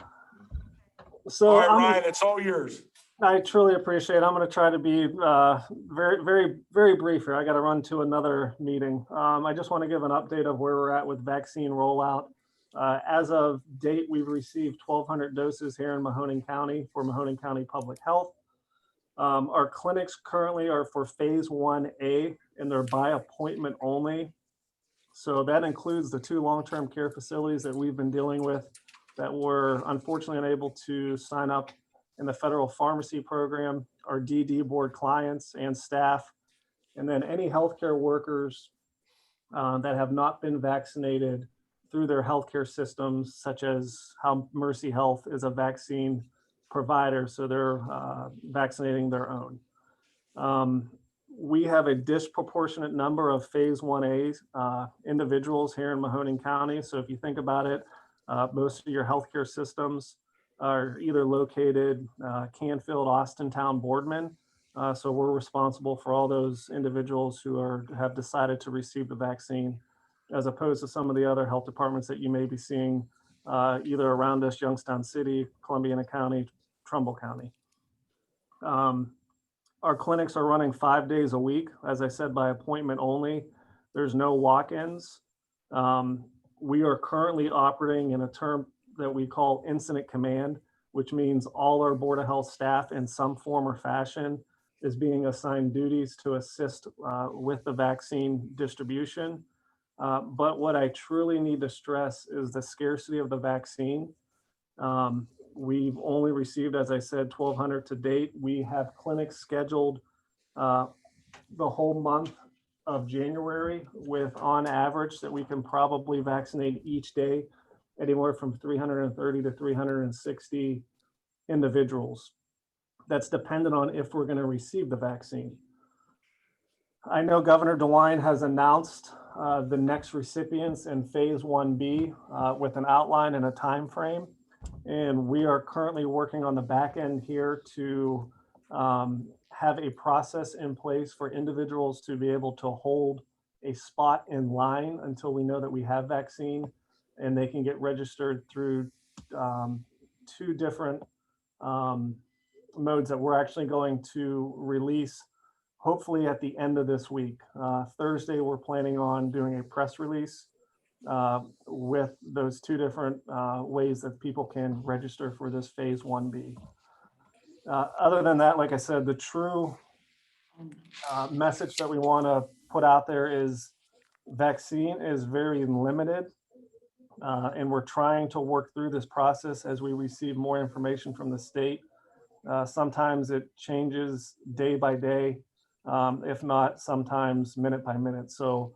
All So right, Ryan, it's all yours. I truly appreciate it. I'm going to try to be very brief here. I got to run to another meeting. I just want to give an update of where we're at with vaccine rollout. As of date, we've received 1,200 doses here in Mahoning County for Mahoning County Public Health. Our clinics currently are for phase 1A and they're by appointment only. So that includes the 2 long-term care facilities that we've been dealing with that were unfortunately unable to sign up in the federal pharmacy program, our DD board clients and staff, and then any healthcare workers that have not been vaccinated through their healthcare systems, such as how Mercy Health is a vaccine provider, so they're vaccinating their own. We have a disproportionate number of phase 1A individuals here in Mahoning County. So if you think about it, most of your healthcare systems are either located Canfield, Austintown, Boardman. So we're responsible for all those individuals who have decided to receive the vaccine, as opposed to some of the other health departments that you may be seeing either around us, Youngstown City, Columbiana County, Trumbull County. Our clinics are running 5 days a week, as I said, by appointment only. There's no walk-ins. We are currently operating in a term that we call incident command, which means all our Board of Health staff in some form or fashion is being assigned duties to assist with the vaccine distribution. But what I truly need to stress is the scarcity of the vaccine. We've only received, as I said, 1,200 to date. We have clinics scheduled the whole month of January with, on average, that we can probably vaccinate each day anywhere from 330 to 360 individuals. That's dependent on if we're going to receive the vaccine. I know Governor DeWine has announced the next recipients in phase 1B with an outline and a time frame. And we are currently working on the back end here to have a process in place for individuals to be able to hold a spot in line until we know that we have vaccine, and they can get registered through two different modes that we're actually going to release hopefully at the end of this week. Thursday, we're planning on doing a press release with those two different ways that people can register for this phase 1B. Other than that, like I said, the true message that we want to put out there is vaccine is very limited. And we're trying to work through this process as we receive more information from the state. Sometimes it changes day by day, if not sometimes minute by minute. So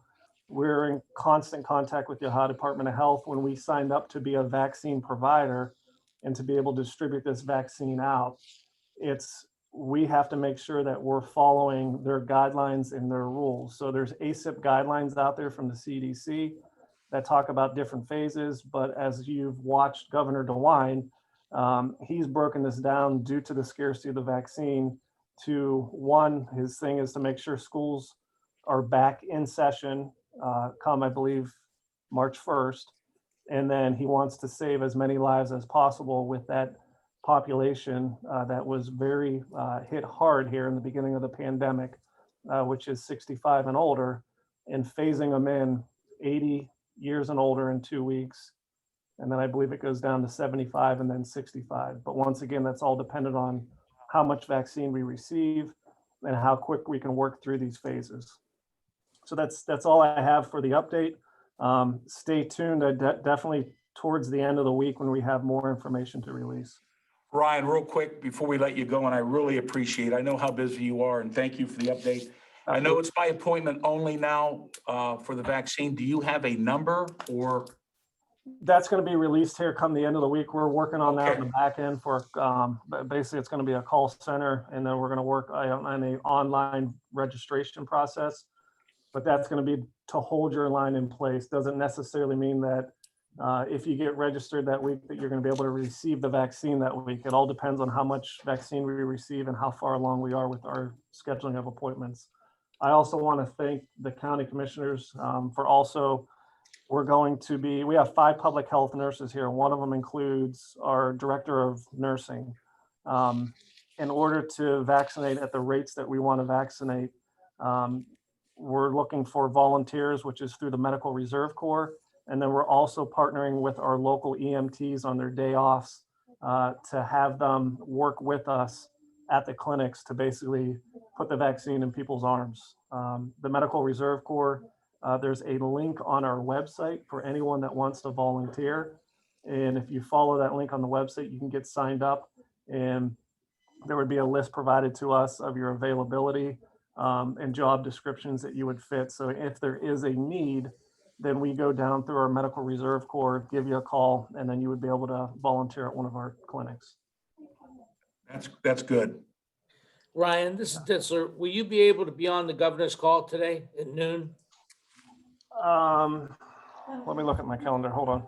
we're in constant contact with the Ohio Department of Health. When we signed up to be a vaccine provider and to be able to distribute this vaccine out, we have to make sure that we're following their guidelines and their rules. So there's ACIP guidelines out there from the CDC that talk about different phases, but as you've watched Governor DeWine, he's broken this down due to the scarcity of the vaccine to one, his thing is to make sure schools are back in session come, I believe, March 1st. And then he wants to save as many lives as possible with that population that was very hit hard here in the beginning of the pandemic, which is 65 and older, and phasing them in 80 years and older in 2 weeks. And then I believe it goes down to 75 and then 65. But once again, that's all dependent on how much vaccine we receive and how quick we can work through these phases. So that's all I have for the update. Stay tuned. Definitely towards the end of the week when we have more information to release. Ryan, real quick, before we let you go, and I really appreciate, I know how busy you are, and thank you for the update. I know it's by appointment only now for the vaccine. Do you have a number or? That's going to be released here come the end of the week. We're working on that in the back end for, basically it's going to be a call center, and then we're going to work on an online registration process. But that's going to be to hold your line in place. Doesn't necessarily mean that if you get registered that week that you're going to be able to receive the vaccine that week. It all depends on how much vaccine we receive and how far along we are with our scheduling of appointments. I also want to thank the county commissioners for also, we have 5 public health nurses here. One of them includes our director of nursing. In order to vaccinate at the rates that we want to vaccinate, we're looking for volunteers, which is through the Medical Reserve Corps. And then we're also partnering with our local EMTs on their day offs to have them work with us at the clinics to basically put the vaccine in people's arms. The Medical Reserve Corps, there's a link on our website for anyone that wants to volunteer. And if you follow that link on the website, you can get signed up, and there would be a list provided to us of your availability and job descriptions that you would fit. So if there is a need, then we go down through our Medical Reserve Corps, give you a call, and then you would be able to volunteer at one of our clinics. That's good. Ryan, this is Ditzler. Will you be able to be on the governor's call today at noon? Let me look at my calendar. Hold on.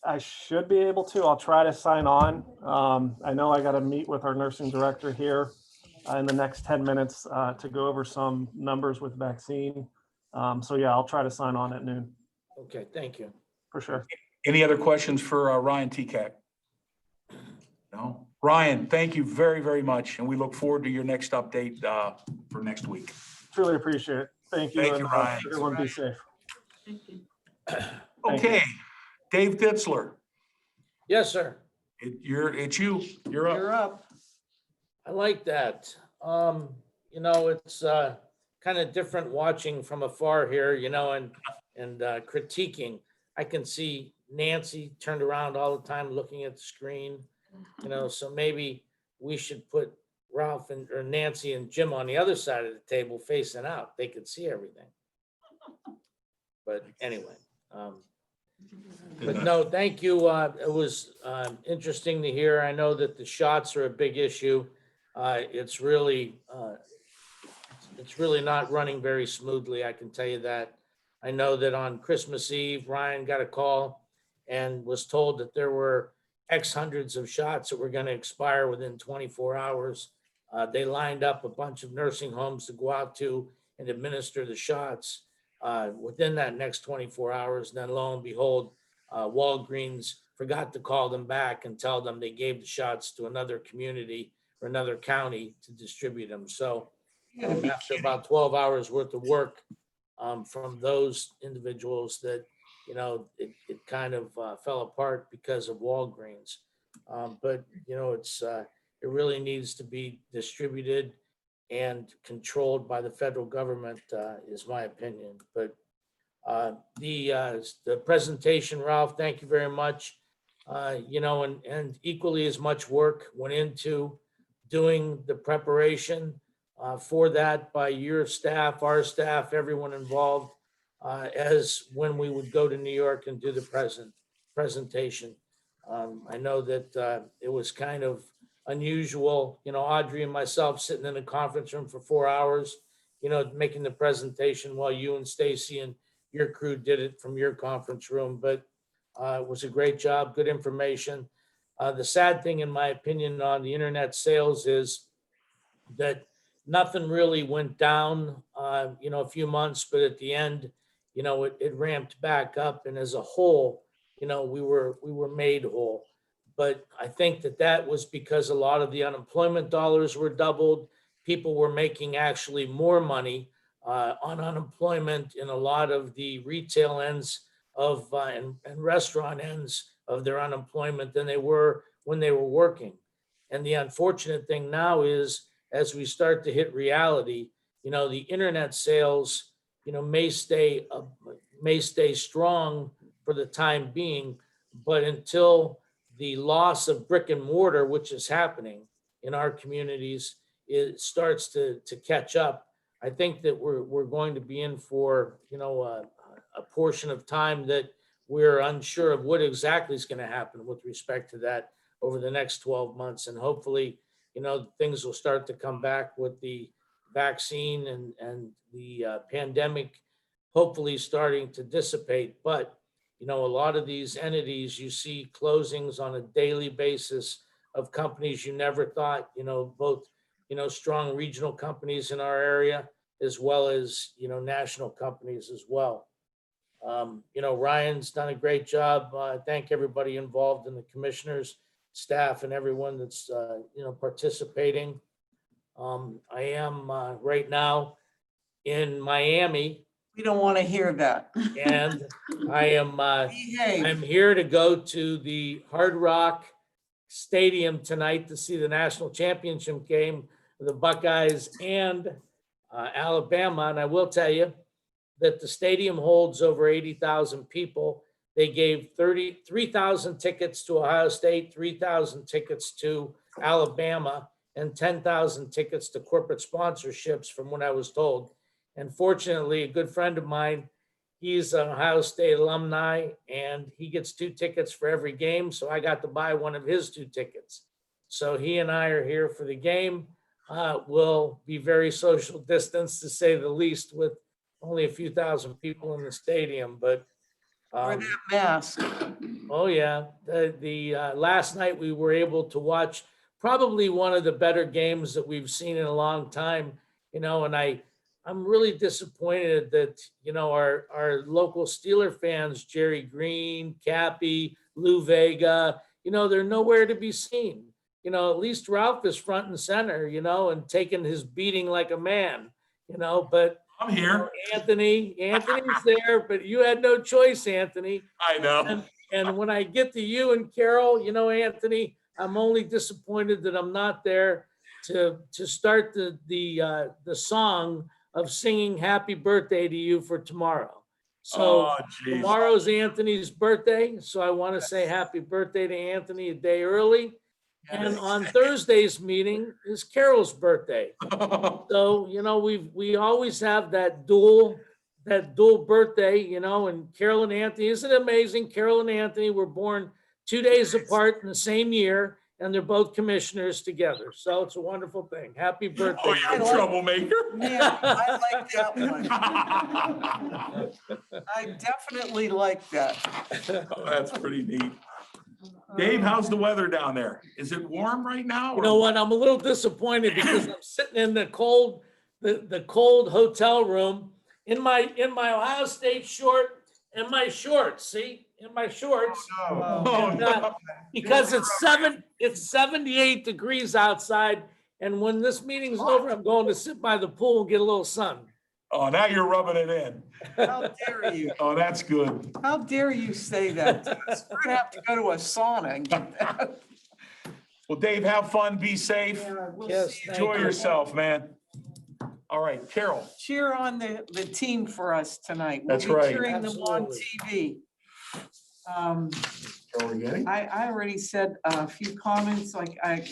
I should be able to. I'll try to sign on. I know I got to meet with our nursing director here in the next 10 minutes to go over some numbers with vaccine. So yeah, I'll try to sign on at noon. Okay, thank you. For sure. Any other questions for Ryan Tekac? No? Ryan, thank you very, very much, and we look forward to your next update for next week. Truly appreciate it. Thank you. Thank you, And Ryan. everyone be safe. Thank you. Thank Okay, Dave Ditzler, Yes, sir. it's you. You're up. You're up. I like that. It's kind of different watching from afar here, and critiquing. I can see Nancy turned around all the time looking at the screen, so maybe we should put Ralph or Nancy and Jim on the other side of the table facing out. They could see everything. But anyway, but no, thank you. It was interesting to hear. I know that the shots are a big issue. It's really not running very smoothly. I can tell you that. I know that on Christmas Eve, Ryan got a call and was told that there were X hundreds of shots that were going to expire within 24 hours. They lined up a bunch of nursing homes to go out to and administer the shots within that next 24 hours. And then lo and behold, Walgreens forgot to call them back and tell them they gave the shots to another community or another county to distribute them. So after about 12 hours worth of work from those individuals that, it kind of fell apart because of Walgreens. But, it really needs to be distributed and controlled by the federal government, is my opinion. But the presentation, Ralph, thank you very much. And equally as much work went into doing the preparation for that by your staff, our staff, everyone involved, as when we would go to New York and do the presentation. I know that it was kind of unusual, Audrey and myself sitting in a conference room for 4 hours, making the presentation while you and Stacy and your crew did it from your conference room. But it was a great job, good information. The sad thing, in my opinion, on the internet sales is that nothing really went down, a few months, but at the end, it ramped back up. And as a whole, we were made whole. But I think that was because a lot of the unemployment dollars were doubled. People were making actually more money on unemployment in a lot of the retail ends of and restaurant ends of their unemployment than they were when they were working. And the unfortunate thing now is, as we start to hit reality, the internet sales, may stay strong for the time being, but until the loss of brick and mortar, which is happening in our communities, it starts to catch up. I think that we're going to be in for, a portion of time that we're unsure of what exactly is going to happen with respect to that over the next 12 months. And hopefully, things will start to come back with the vaccine and the pandemic, hopefully starting to dissipate. But, a lot of these entities, you see closings on a daily basis of companies you never thought, both, strong regional companies in our area, as well as, national companies as well. Ryan's done a great job. I thank everybody involved in the commissioners, staff, and everyone that's, participating. I am right now in Miami, We don't want to hear that. and I am Behave. I'm here to go to the Hard Rock Stadium tonight to see the national championship game of the Buckeyes and Alabama. And I will tell you that the stadium holds over 80,000 people. They gave 3,000 tickets to Ohio State, 3,000 tickets to Alabama, and 10,000 tickets to corporate sponsorships from what I was told. And fortunately, a good friend of mine, he's an Ohio State alumni, and he gets 2 tickets for every game. So I got to buy one of his 2 tickets. So he and I are here for the game. We'll be very social distance, to say the least, with only a few thousand people in the stadium. But Wear that mask. oh yeah, the last night we were able to watch probably one of the better games that we've seen in a long time. And I'm really disappointed that, our local Steeler fans, Jerry Green, Cappy, Lou Vega, they're nowhere to be seen. at least Ralph is front and center, and taking his beating like a man, but I'm here. Anthony's there, but you had no choice, Anthony. I know. And when I get to you and Carol, Anthony, I'm only disappointed that I'm not there to start the song of singing happy birthday to you for tomorrow. So Oh, geez. tomorrow's Anthony's birthday. So I want to say happy birthday to Anthony a day early. And on Thursday's meeting is Carol's birthday. So, we always have that dual birthday, and Carol and Anthony, isn't it amazing? Carol and Anthony were born 2 days apart in the same year, and they're both commissioners together. So it's a wonderful thing. Happy birthday. Oh, you're a troublemaker. Man, I like that one. I definitely like that. Oh, that's pretty neat. Dave, how's the weather down there? Is it warm right now? You know what? I'm a little disappointed because I'm sitting in the cold hotel room in my Ohio State short and my shorts. See, in my shorts. Oh, And, no. because it's 78 degrees outside, and when this meeting's over, I'm going to sit by the pool and get a little sun. Oh, now you're rubbing it in. How dare you? Oh, that's good. How dare you say that? We're gonna have to go to a sauna and get that. Well, Dave, have fun, be safe, We'll Yes, see you. thank enjoy you. yourself, man. All right, Carol. Cheer on the team for us tonight. We'll That's be right. cheering them on Absolutely. TV. Carol, you getting? I already said a few comments, I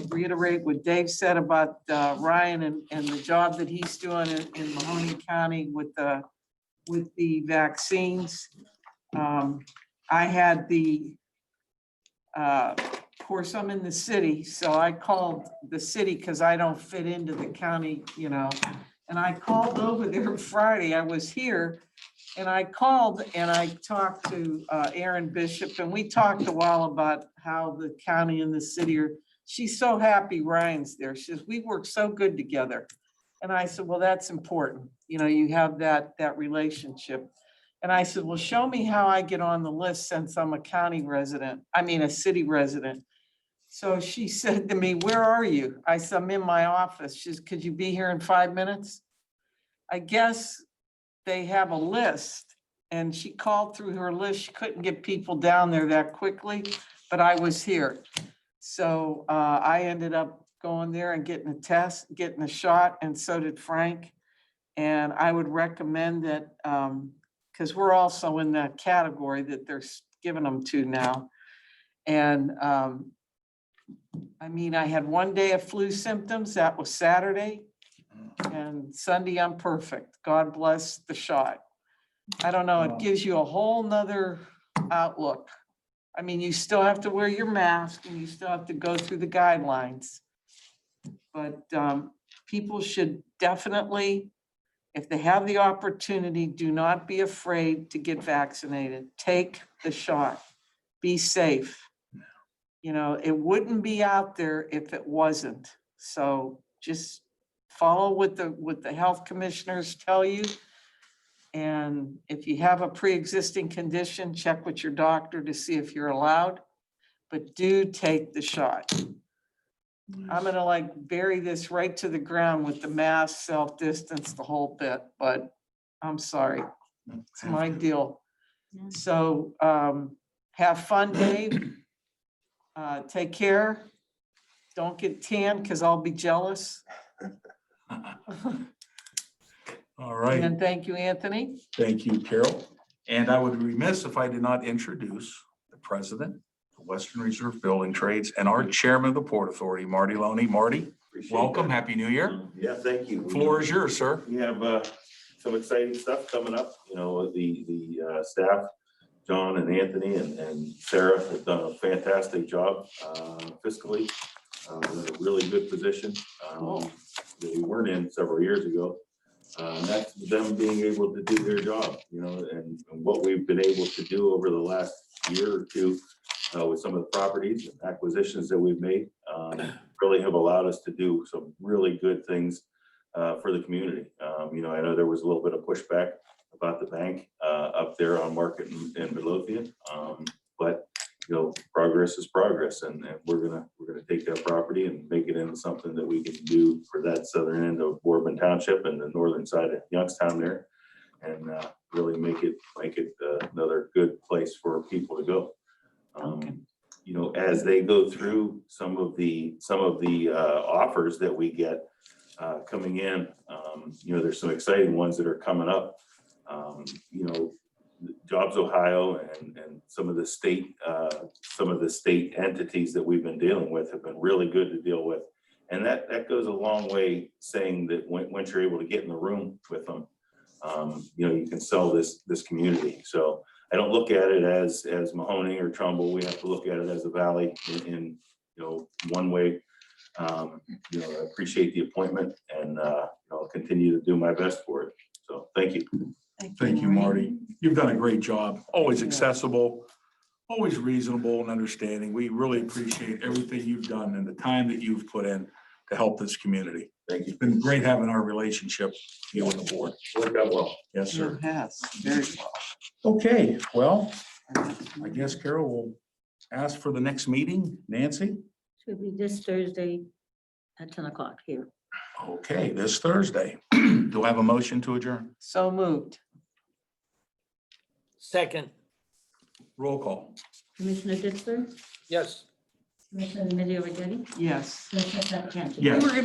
reiterate what Dave said about Ryan and the job that he's doing in Mahoning County with the vaccines. I had of course, I'm in the city, so I called the city because I don't fit into the county, and I called over there Friday. I was here. And I called and I talked to Erin Bishop, and we talked a while about how the county and the city she's so happy Ryan's there. She says, we work so good together. And I said, well, that's important. You have that relationship. And I said, well, show me how I get on the list since I'm a city resident. So she said to me, where are you? I said, I'm in my office. She said, could you be here in 5 minutes? I guess they have a list, and she called through her list. She couldn't get people down there that quickly, but I was here. So I ended up going there and getting a shot, and so did Frank. And I would recommend that, because we're also in that category that they're giving them to now. And I had 1 day of flu symptoms. That was Saturday. And Sunday, I'm perfect. God bless the shot. I don't know, it gives you a whole nother outlook. You still have to wear your mask and you still have to go through the guidelines. But people should definitely, if they have the opportunity, do not be afraid to get vaccinated. Take the shot. Be safe. It wouldn't be out there if it wasn't. So just follow what the health commissioners tell you. And if you have a pre-existing condition, check with your doctor to see if you're allowed, but do take the shot. I'm gonna bury this right to the ground with the mask, self-distance, the whole bit, but I'm sorry. It's my deal. So have fun, Dave. Take care. Don't get tan because I'll be jealous. All right. And thank you, Anthony. Thank you, Carol. And I would be remiss if I did not introduce the president of Western Reserve Building Trades and our chairman of the Port Authority, Marty Loney. Marty, welcome. Happy New Year. Yeah, thank you. Floor is yours, sir. We have some exciting stuff coming up. The staff, John and Anthony and Sarah have done a fantastic job fiscally. We're in a really good position that we weren't in several years ago. That's them being able to do their job, and what we've been able to do over the last year or two with some of the properties and acquisitions that we've made really have allowed us to do some really good things for the community. I know there was a little bit of pushback about the bank up there on Market and Midlothian, but progress is progress, and we're gonna We're gonna take that property and make it into something that we can do for that southern end of Boardman Township and the northern side of Youngstown there. And really make it another good place for people to go. You know, as they go through some of the offers that we get coming in, you know, there's some exciting ones that are coming up. You know, Jobs Ohio and some of the state entities that we've been dealing with have been really good to deal with. And that goes a long way, saying that once you're able to get in the room with them, you know, you can sell this community. So I don't look at it as Mahoning or Trumbull. We have to look at it as a valley in you know, one way. You know, I appreciate the appointment and I'll continue to do my best for it. So thank you. Thank you, Marty. You've done a great job. Always accessible, always reasonable and understanding. We really appreciate everything you've done and the time that you've put in to help this community. Thank you. It's been great having our relationship here with the board. Worked out well. Yes, sir. It has, very well. Okay, well, I guess Carol will ask for the next meeting. Nancy? Should be this Thursday at 10 o'clock here. Okay, this Thursday. Do I have a motion to adjourn? So moved. Second, Roll call. Commissioner Ditzler? yes. Commissioner Remedy Agati? Yes. Commissioner Traficant? Yes. We were gonna